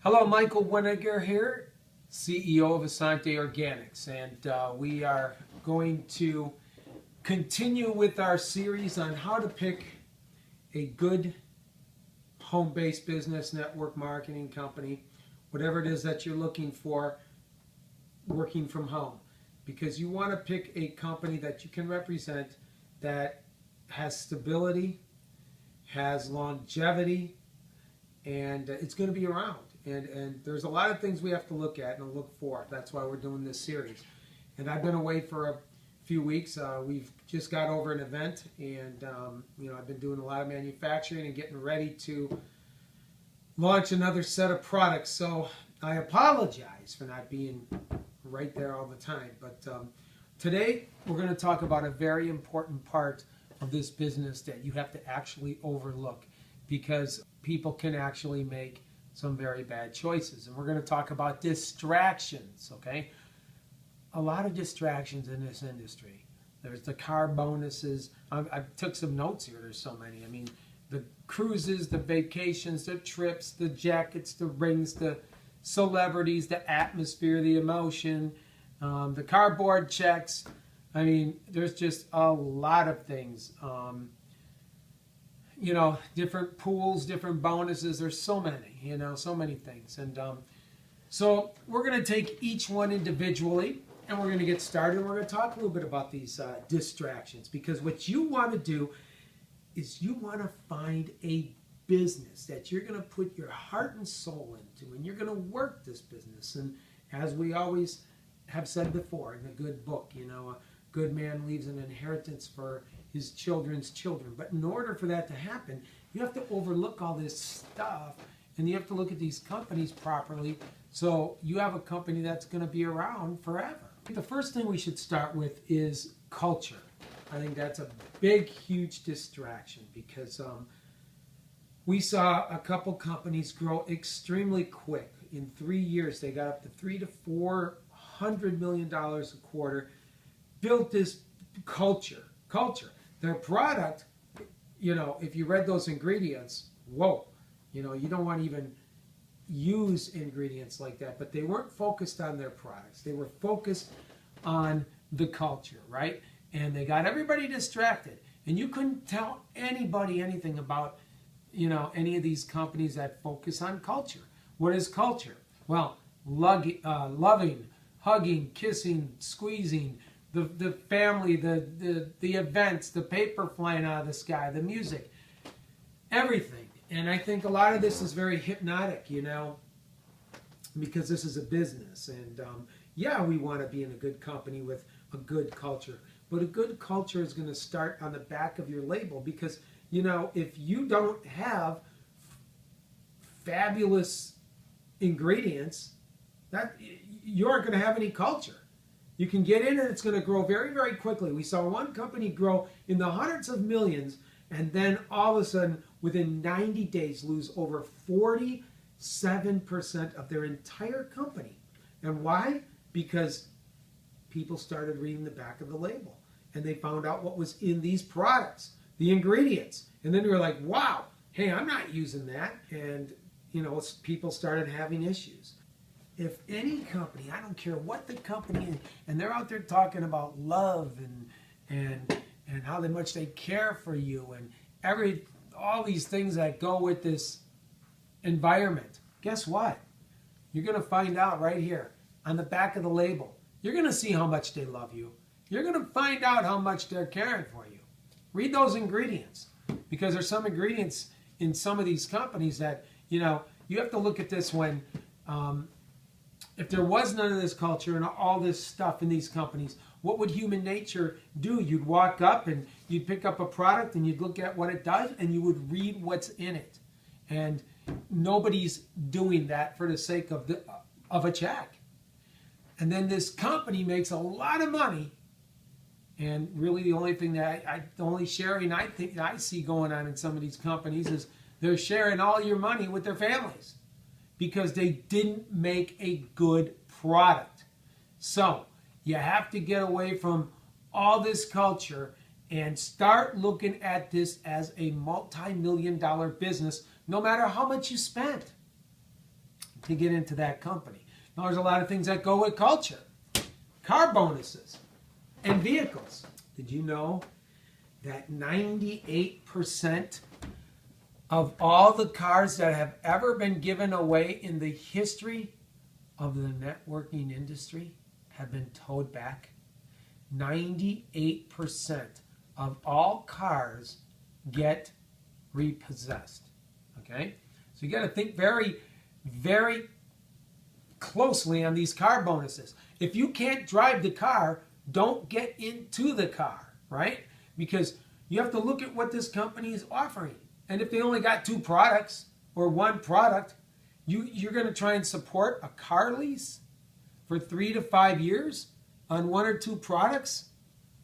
Hello, Michael Wenniger here, CEO of Essante Organics, and we are going to continue with our series on how to pick a good home-based business, network marketing company, whatever it is that you're looking for working from home. Because you want to pick a company that you can represent that has stability, has longevity, and it's going to be around. And there's a lot of things we have to look at and look for. That's why we're doing this series. And I've been away for a few weeks. We've just got over an event, and I've been doing a lot of manufacturing and getting ready to launch another set of products. So I apologize for not being right there all the time. But today we're going to talk about a very important part of this business that you have to actually overlook, because people can actually make some very bad choices. And we're going to talk about distractions, okay? A lot of distractions in this industry. There's the car bonuses. I took some notes here. There's so many. I mean, the cruises, the vacations, the trips, the jackets, the rings, the celebrities, the atmosphere, the emotion, the cardboard checks. I mean, there's just a lot of things. Different pools, different bonuses. There's so many, so many things. And so we're going to take each one individually, and we're going to get started. We're going to talk a little bit about these distractions, because what you want to do is you want to find a business that you're going to put your heart and soul into, and you're going to work this business. And as we always have said before in the good book, a good man leaves an inheritance for his children's children. But in order for that to happen, you have to overlook all this stuff, and you have to look at these companies properly, so you have a company that's going to be around forever. The first thing we should start with is culture. I think that's a big, huge distraction, because we saw a couple companies grow extremely quick. In 3 years, they got up to $300 to $400 million a quarter, built this culture. Their product, if you read those ingredients, whoa, you don't want to even use ingredients like that. But they weren't focused on their products. They were focused on the culture, right? And they got everybody distracted. And you couldn't tell anybody anything about, any of these companies that focus on culture. What is culture? Well, loving, hugging, kissing, squeezing, the family, the events, the paper flying out of the sky, the music, everything. And I think a lot of this is very hypnotic, because this is a business. And we want to be in a good company with a good culture. But a good culture is going to start on the back of your label, because, if you don't have fabulous ingredients, that you aren't going to have any culture. You can get in and it's going to grow very, very quickly. We saw one company grow in the hundreds of millions, and then all of a sudden, within 90 days, lose over 47% of their entire company. And why? Because people started reading the back of the label, and they found out what was in these products, the ingredients. And then they were like, wow, hey, I'm not using that. And, people started having issues. If any company, I don't care what the company is, and they're out there talking about love and how much they care for you and all these things that go with this environment, guess what? You're going to find out right here on the back of the label. You're going to see how much they love you. You're going to find out how much they're caring for you. Read those ingredients, because there's some ingredients in some of these companies that, you have to look at this when if there was none of this culture and all this stuff in these companies, what would human nature do? You'd walk up and you'd pick up a product and you'd look at what it does and you would read what's in it. And nobody's doing that for the sake of a check. And then this company makes a lot of money, and really the only thing that the only sharing I think I see going on in some of these companies is they're sharing all your money with their families, because they didn't make a good product. So you have to get away from all this culture and start looking at this as a multi-million-dollar business, no matter how much you spent. to get into that company. Now, there's a lot of things that go with culture. Car bonuses and vehicles. Did you know that 98% of all the cars that have ever been given away in the history of the networking industry have been towed back? 98% of all cars get repossessed. Okay? So you got to think very, very closely on these car bonuses. If you can't drive the car, don't get into the car, right? Because you have to look at what this company is offering. And if they only got 2 products or 1 product, you're going to try and support a car lease for 3 to 5 years on 1 or 2 products?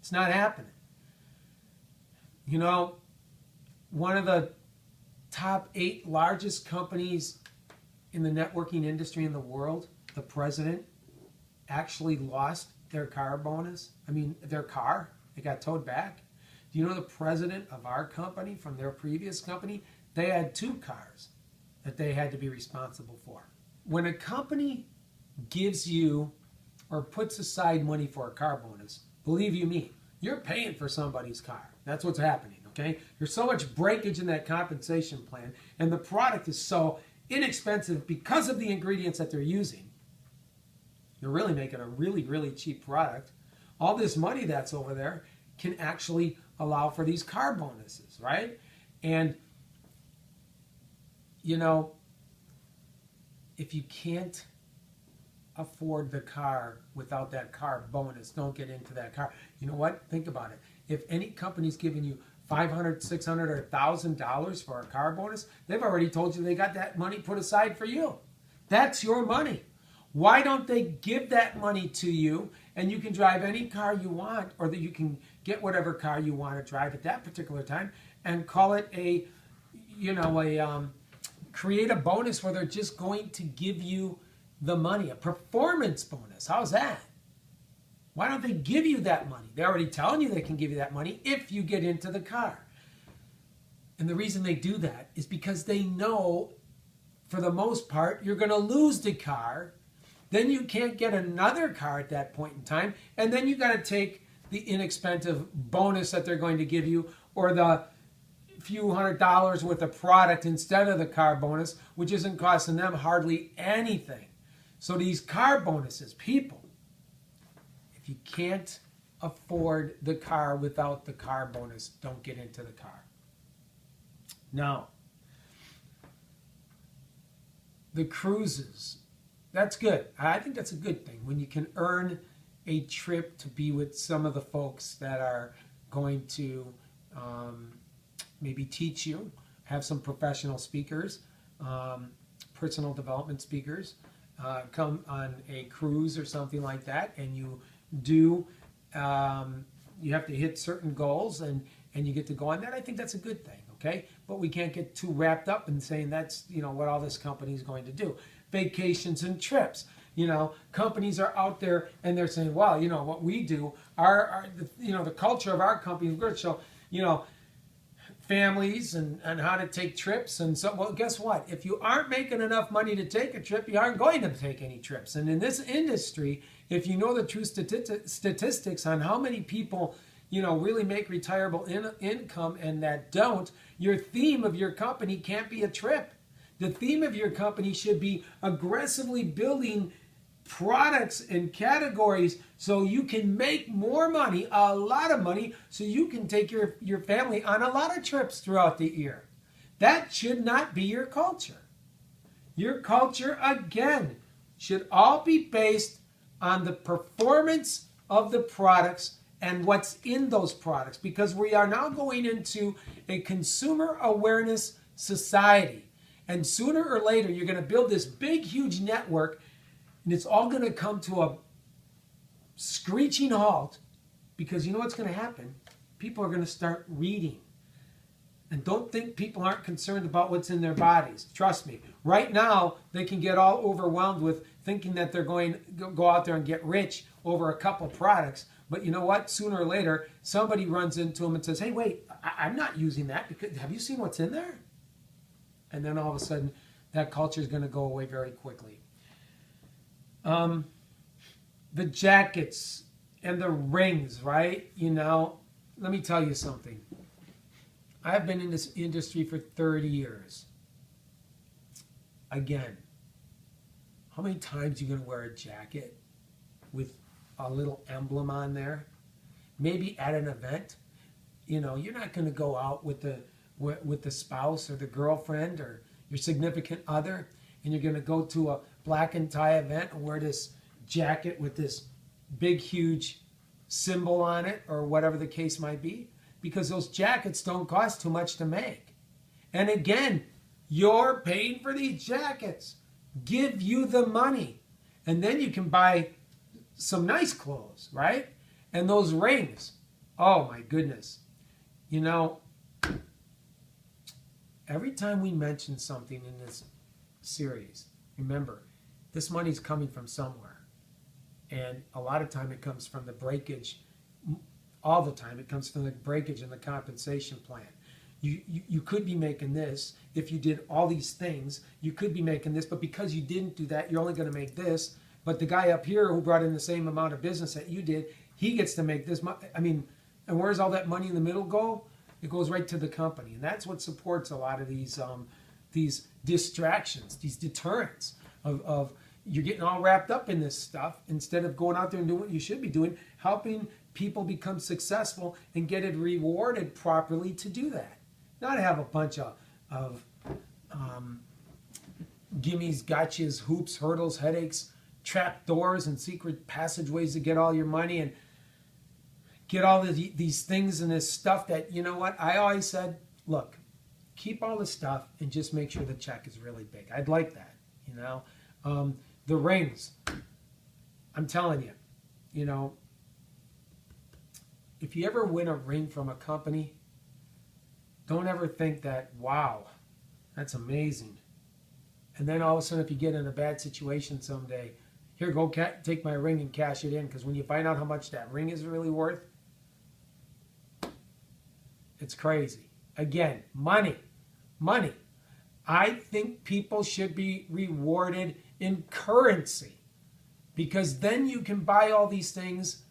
It's not happening. You know, one of the top 8 largest companies in the networking industry in the world, the president actually lost their car bonus. I mean, their car, it got towed back. Do you know the president of our company from their previous company, they had 2 cars that they had to be responsible for. When a company gives you or puts aside money for a car bonus, believe you me, you're paying for somebody's car. That's what's happening, okay? There's so much breakage in that compensation plan, and the product is so inexpensive because of the ingredients that they're using. You're really making a really, really cheap product. All this money that's over there can actually allow for these car bonuses, right? And, you know, if you can't afford the car without that car bonus, don't get into that car. You know what? Think about it. If any company's giving you $500, $600, or $1,000 for a car bonus, they've already told you they got that money put aside for you. That's your money. Why don't they give that money to you and you can drive any car you want, or that you can get whatever car you want to drive at that particular time and call it a, you know, create a bonus where they're just going to give you the money, a performance bonus. How's that? Why don't they give you that money? They're already telling you they can give you that money if you get into the car. And the reason they do that is because they know, for the most part, you're going to lose the car. Then you can't get another car at that point in time. And then you got to take the inexpensive bonus that they're going to give you, or the few $100s worth of product instead of the car bonus, which isn't costing them hardly anything. So these car bonuses, people, if you can't afford the car without the car bonus, don't get into the car. Now, the cruises, that's good. I think that's a good thing when you can earn a trip to be with some of the folks that are going to maybe teach you, have some professional speakers, personal development speakers, come on a cruise or something like that, and you do, you have to hit certain goals and you get to go on that. I think that's a good thing, okay? But we can't get too wrapped up in saying that's, you know, what all this company is going to do. Vacations and trips. You know, companies are out there and they're saying, well, you know, what we do, you know, the culture of our company, we're going to show, you know, families and how to take trips. And so, well, guess what? If you aren't making enough money to take a trip, you aren't going to take any trips. And in this industry, if you know the true statistics on how many people, you know, really make retirable income and that don't, your theme of your company can't be a trip. The theme of your company should be aggressively building products and categories so you can make more money, a lot of money, so you can take your family on a lot of trips throughout the year. That should not be your culture. Your culture, again, should all be based on the performance of the products and what's in those products, because we are now going into a consumer awareness society. And sooner or later, you're going to build this big, huge network, and it's all going to come to a screeching halt, because you know what's going to happen? People are going to start reading. And don't think people aren't concerned about what's in their bodies. Trust me. Right now, they can get all overwhelmed with thinking that they're going to go out there and get rich over a couple products. But you know what? Sooner or later, somebody runs into them and says, hey, wait, I'm not using that. Because have you seen what's in there? And then all of a sudden, that culture is going to go away very quickly. The jackets and the rings, right? You know, let me tell you something. I've been in this industry for 30 years. Again, how many times are you going to wear a jacket with a little emblem on there? Maybe at an event. You know, you're not going to go out with the spouse or the girlfriend or your significant other, and you're going to go to a black and tie event and wear this jacket with this big, huge symbol on it or whatever the case might be, because those jackets don't cost too much to make. And again, you're paying for these jackets. Give you the money. And then you can buy some nice clothes, right? And those rings. Oh my goodness. You know, every time we mention something in this series, remember, this money's coming from somewhere. And a lot of time it comes from the breakage. All the time it comes from the breakage and the compensation plan. You could be making this if you did all these things. You could be making this, but because you didn't do that, you're only going to make this. But the guy up here who brought in the same amount of business that you did, he gets to make this. I mean, and where's all that money in the middle go? It goes right to the company, and that's what supports a lot of these distractions, these deterrents of you're getting all wrapped up in this stuff instead of going out there and doing what you should be doing, helping people become successful and get it rewarded properly to do that. Not have a bunch of gimmies, gotchas, hoops, hurdles, headaches, trap doors, and secret passageways to get all your money and get all these things and this stuff that, you know what, I always said, look, keep all the stuff and just make sure the check is really big. I'd like that, you know. The rings, I'm telling you, you know, if you ever win a ring from a company, don't ever think that, wow, that's amazing. And then all of a sudden, if you get in a bad situation someday, here, go take my ring and cash it in. Because when you find out how much that ring is really worth, it's crazy. Again, money. Money. I think people should be rewarded in currency. Because then you can buy all these things,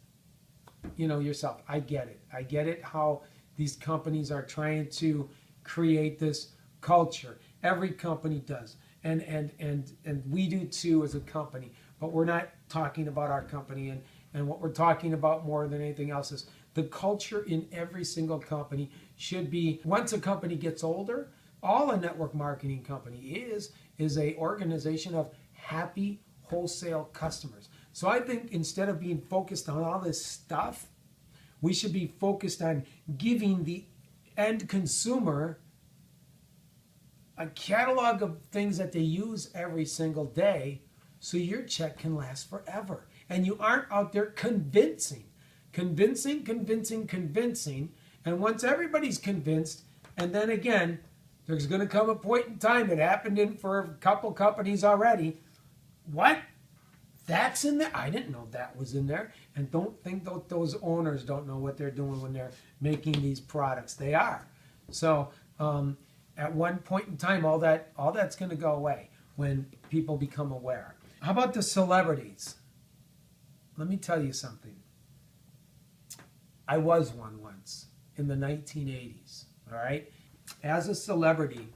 you know, yourself. I get it. I get it how these companies are trying to create this culture. Every company does. And we do too as a company. But we're not talking about our company. And what we're talking about more than anything else is the culture in every single company should be, once a company gets older, all a network marketing company is a organization of happy wholesale customers. So I think instead of being focused on all this stuff, we should be focused on giving the end consumer a catalog of things that they use every single day so your check can last forever. And you aren't out there convincing. And once everybody's convinced, and then again, there's going to come a point in time, it happened for a couple companies already. What? That's in there? I didn't know that was in there. And don't think that those owners don't know what they're doing when they're making these products. They are. So at one point in time, all that's going to go away when people become aware. How about the celebrities? Let me tell you something. I was one once in the 1980s, all right? As a celebrity,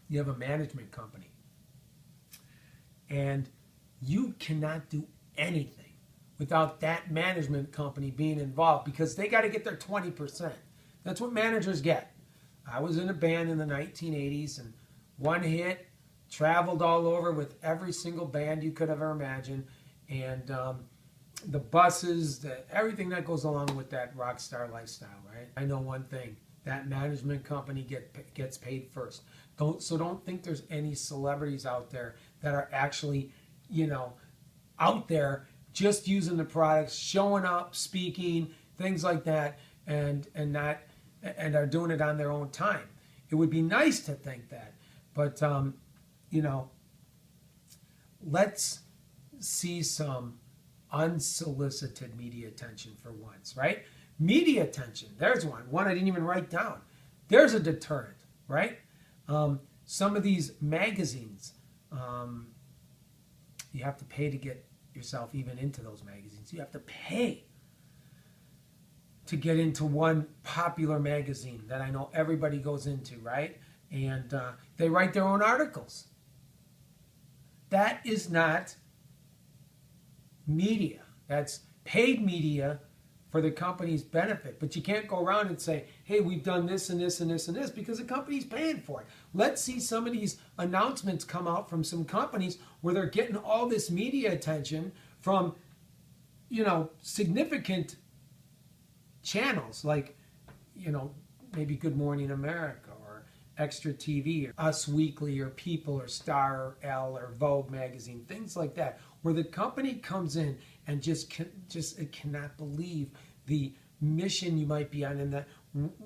you have a management company. And you cannot do anything without that management company being involved because they got to get their 20%. That's what managers get. I was in a band in the 1980s and one hit, traveled all over with every single band you could ever imagine. And the buses, everything that goes along with that rock star lifestyle, right? I know one thing, that management company gets paid first. Don't think there's any celebrities out there that are actually, you know, out there just using the products, showing up, speaking, things like that, and are doing it on their own time. It would be nice to think that, but you know, let's see some unsolicited media attention for once, right? Media attention, there's one I didn't even write down. There's a deterrent, right? some of these magazines, you have to pay to get yourself even into those magazines. You have to pay to get into one popular magazine that I know everybody goes into, right? And they write their own articles. That is not media. That's paid media for the company's benefit. But you can't go around and say, hey, we've done this and this and this and this, because the company's paying for it. Let's see some of these announcements come out from some companies where they're getting all this media attention from, you know, significant channels like, you know, maybe Good Morning America or Extra TV or Us Weekly or People or Star L or Vogue magazine, things like that, where the company comes in and it cannot believe the mission you might be on, and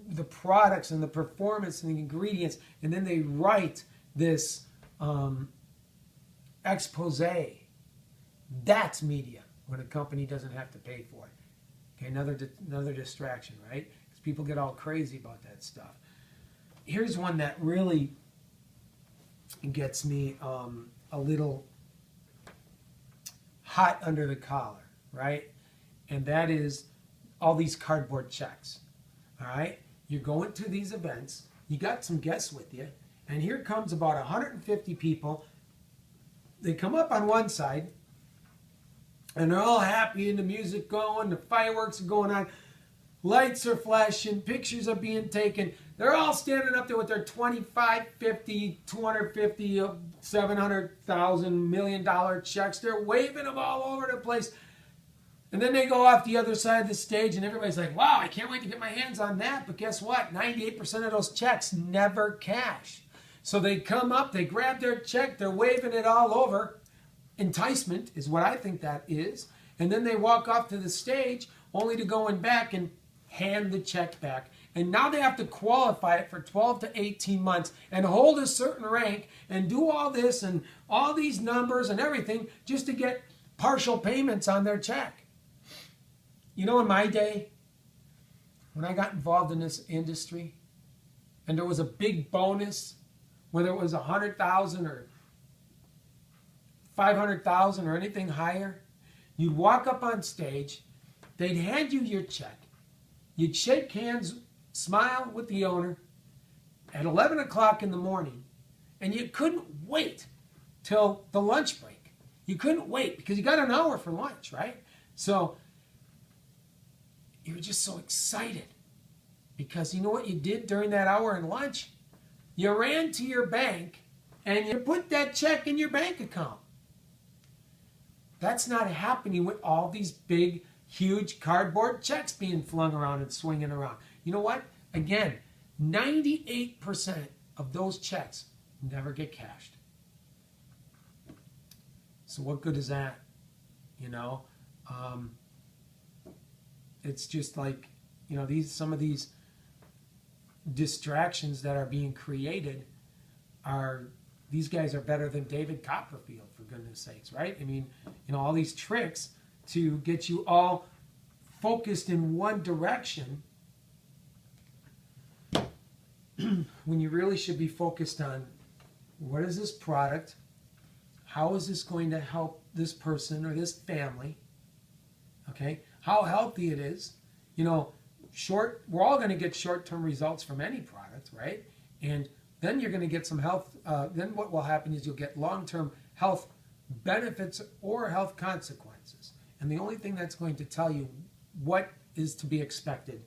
the products and the performance and the ingredients, and then they write this expose. That's media when a company doesn't have to pay for it. Okay, another distraction, right? Because people get all crazy about that stuff. Here's one that really gets me a little hot under the collar, right? And that is all these cardboard checks. All right, you're going to these events, you got some guests with you, and here comes about 150 people. They come up on one side, and they're all happy, and the music going, the fireworks are going on, lights are flashing, pictures are being taken. They're all standing up there with their 25, 50, 250, 700,000, $1 million checks. They're waving them all over the place. And then they go off the other side of the stage, and everybody's like, wow, I can't wait to get my hands on that. But guess what? 98% of those checks never cash. So they come up, they grab their check, they're waving it all over. Enticement is what I think that is. And then they walk off to the stage only to go in back and hand the check back. And now they have to qualify it for 12 to 18 months and hold a certain rank and do all this and all these numbers and everything just to get partial payments on their check. You know, in my day, when I got involved in this industry, and there was a big bonus, whether it was 100,000 or 500,000 or anything higher, you'd walk up on stage, they'd hand you your check, you'd shake hands, smile with the owner at 11 o'clock in the morning, and you couldn't wait till the lunch break. You couldn't wait because you got an hour for lunch, right? So you were just so excited because you know what you did during that hour in lunch? You ran to your bank and you put that check in your bank account. That's not happening with all these big, huge cardboard checks being flung around and swinging around. You know what? Again, 98% of those checks never get cashed. So what good is that? You know? It's just like, you know, some of these distractions that are being created these guys are better than David Copperfield, for goodness sakes, right? I mean, you know, all these tricks to get you all focused in one direction when you really should be focused on what is this product, how is this going to help this person or this family, okay? How healthy it is. You know, we're all going to get short-term results from any product, right? And then you're going to get some health, then what will happen is you'll get long-term health benefits or health consequences. And the only thing that's going to tell you what is to be expected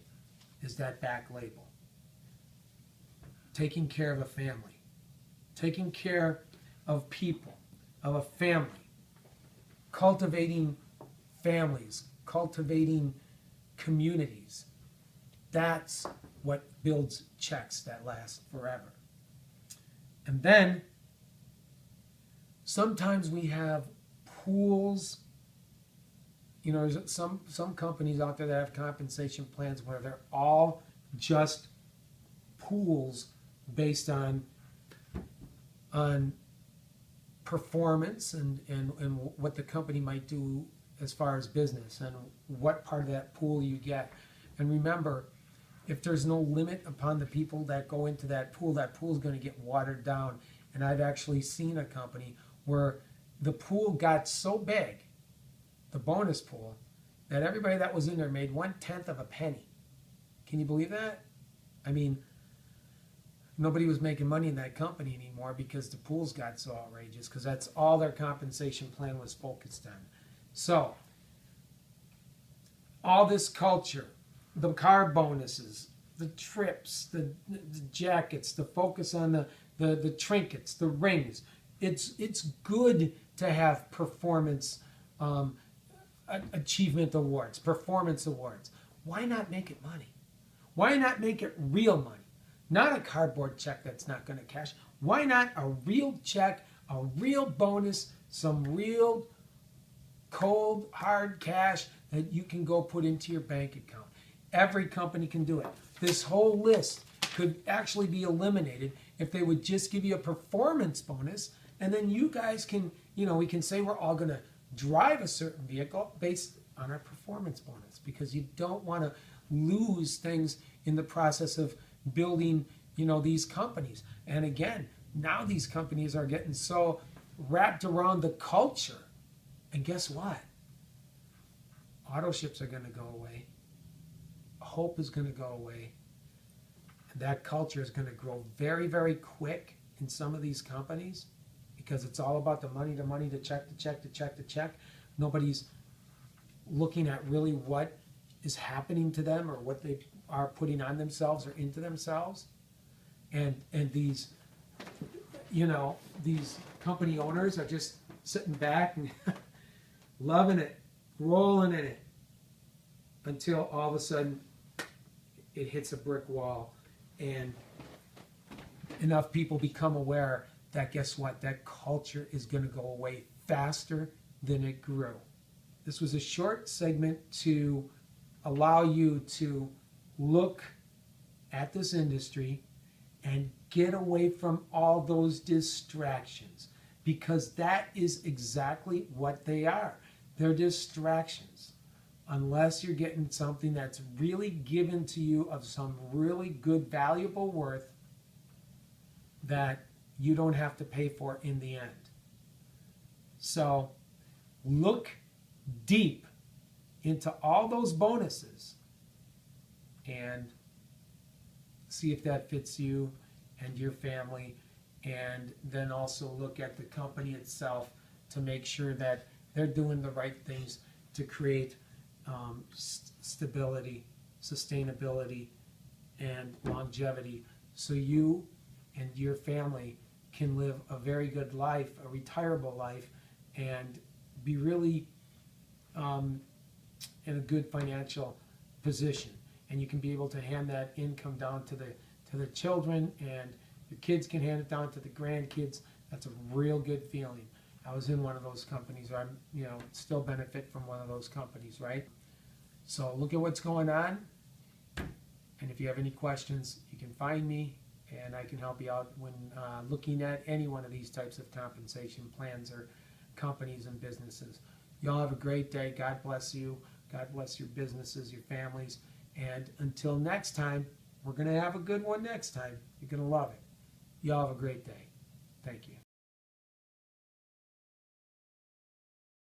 is that back label. Taking care of a family, taking care of people, of a family, cultivating families, cultivating communities. That's what builds checks that last forever. And then sometimes we have pools. You know, there's some companies out there that have compensation plans where they're all just pools based on performance and what the company might do as far as business and what part of that pool you get. And remember, if there's no limit upon the people that go into that pool is going to get watered down. And I've actually seen a company where the pool got so big, the bonus pool, that everybody that was in there made 1/10 of a penny. Can you believe that? I mean, nobody was making money in that company anymore because the pools got so outrageous, because that's all their compensation plan was focused on. So, all this culture, the car bonuses, the trips, the jackets, the focus on the trinkets, the rings. It's good to have performance achievement awards, performance awards. Why not make it money? Why not make it real money? Not a cardboard check that's not going to cash. Why not a real check, a real bonus, some real cold, hard cash that you can go put into your bank account? Every company can do it. This whole list could actually be eliminated if they would just give you a performance bonus, and then you guys can, we can say we're all going to drive a certain vehicle based on our performance bonus, because you don't want to lose things in the process of building, these companies. And again, now these companies are getting so wrapped around the culture. And guess what? Auto ships are going to go away. Hope is going to go away. And that culture is going to grow very, very quick in some of these companies, because it's all about the money, the check, the check. Nobody's looking at really what is happening to them or what they are putting on themselves or into themselves. And these, these company owners are just sitting back and loving it, rolling in it, until all of a sudden it hits a brick wall and enough people become aware that, guess what, that culture is going to go away faster than it grew. This was a short segment to allow you to look at this industry and get away from all those distractions, because that is exactly what they are. They're distractions. Unless you're getting something that's really given to you of some really good, valuable worth that you don't have to pay for in the end. So look deep into all those bonuses and see if that fits you and your family, and then also look at the company itself to make sure that they're doing the right things to create stability, sustainability, and longevity, so you and your family can live a very good life, a retirable life, and be really in a good financial position. And you can be able to hand that income down to the children, and your kids can hand it down to the grandkids. That's a real good feeling. I was in one of those companies, or I'm still benefit from one of those companies, right? So look at what's going on, and if you have any questions, you can find me, and I can help you out when looking at any one of these types of compensation plans or companies and businesses. You all have a great day. God bless you. God bless your businesses, your families. And until next time, we're going to have a good one next time. You're going to love it. You all have a great day. Thank you.